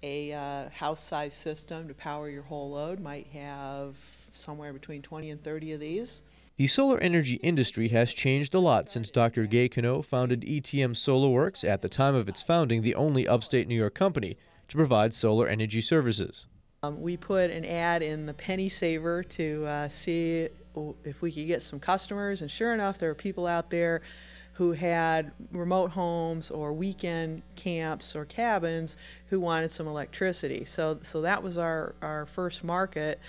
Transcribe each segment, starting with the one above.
A house-sized system to power your whole load might have somewhere between 20 and 30 of these. The solar energy industry has changed a lot since Dr. Gay Cano founded ETM SolarWorks, at the time of its founding the only upstate New York company to provide solar energy services. We put an ad in the Penny Saver to see if we could get some customers, and sure enough, there were people out there who had remote homes or weekend camps or cabins who wanted some electricity. So that was our first market,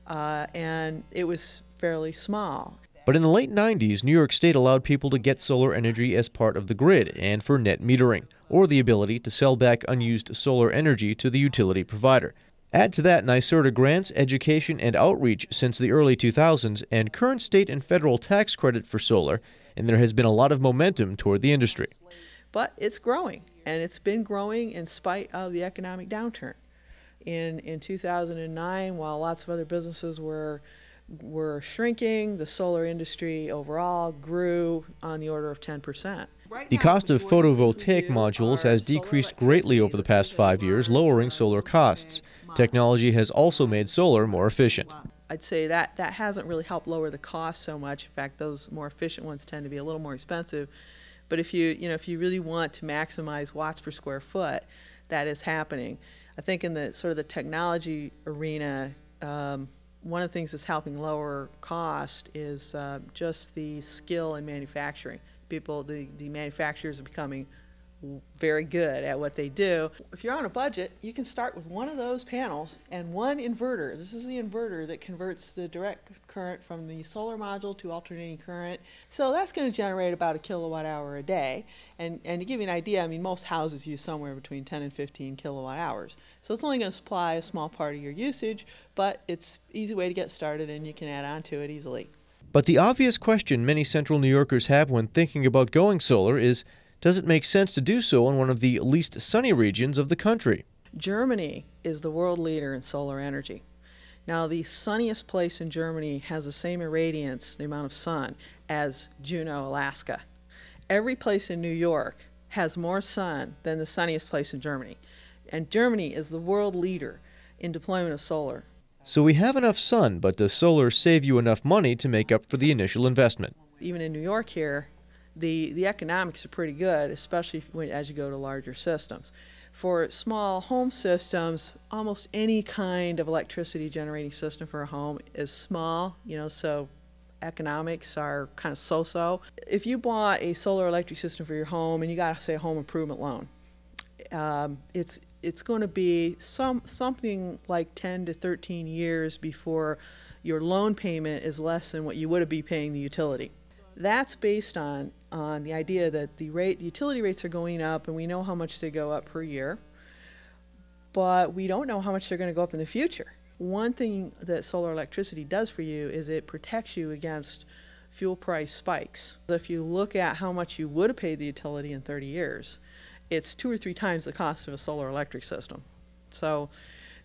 and it was fairly small. But in the late 90s, New York State allowed people to get solar energy as part of the grid and for net metering, or the ability to sell back unused solar energy to the utility provider. Add to that NYSERDA grants, education, and outreach since the early 2000s, and current state and federal tax credit for solar, and there has been a lot of momentum toward the industry. But it's growing, and it's been growing in spite of the economic downturn. In 2009, while lots of other businesses were shrinking, the solar industry overall grew on the order of 10%. The cost of photovoltaic modules has decreased greatly over the past 5 years, lowering solar costs. Technology has also made solar more efficient. I'd say that hasn't really helped lower the cost so much. In fact, those more efficient ones tend to be a little more expensive. But if you really want to maximize watts per square foot, that is happening. I think in the sort of the technology arena, one of the things that's helping lower cost is just the skill in manufacturing. The manufacturers are becoming very good at what they do. If you're on a budget, you can start with one of those panels and one inverter. This is the inverter that converts the direct current from the solar module to alternating current. So that's going to generate about a kilowatt hour a day. And to give you an idea, I mean, most houses use somewhere between 10 and 15 kilowatt hours. So it's only going to supply a small part of your usage, but it's an easy way to get started, and you can add on to it easily. But the obvious question many central New Yorkers have when thinking about going solar is, does it make sense to do so in one of the least sunny regions of the country? Germany is the world leader in solar energy. Now, the sunniest place in Germany has the same irradiance, the amount of sun, as Juneau, Alaska. Every place in New York has more sun than the sunniest place in Germany. And Germany is the world leader in deployment of solar. So we have enough sun, but does solar save you enough money to make up for the initial investment? Even in New York here, the economics are pretty good, especially as you go to larger systems. For small home systems, almost any kind of electricity generating system for a home is small, so economics are kind of so-so. If you bought a solar electric system for your home and you got, say, a home improvement loan, it's going to be something like 10 to 13 years before your loan payment is less than what you would be paying the utility. That's based on the idea that the utility rates are going up, and we know how much they go up per year, but we don't know how much they're going to go up in the future. One thing that solar electricity does for you is it protects you against fuel price spikes. If you look at how much you would have paid the utility in 30 years, it's 2 or 3 times the cost of a solar electric system. So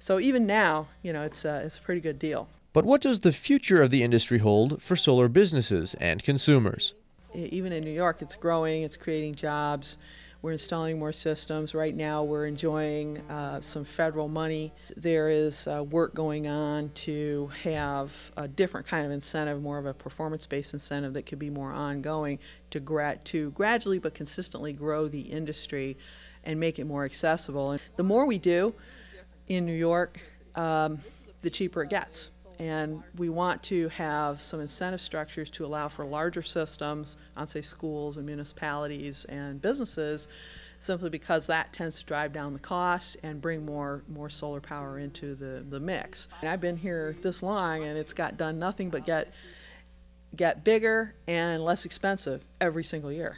even now, it's a pretty good deal. But what does the future of the industry hold for solar businesses and consumers? Even in New York, it's growing, it's creating jobs. We're installing more systems. Right now, we're enjoying some federal money. There is work going on to have a different kind of incentive, more of a performance-based incentive that could be more ongoing to gradually but consistently grow the industry and make it more accessible. And the more we do in New York, the cheaper it gets. And we want to have some incentive structures to allow for larger systems on, say, schools and municipalities and businesses, simply because that tends to drive down the cost and bring more solar power into the mix. And I've been here this long, and it's done nothing but get bigger and less expensive every single year.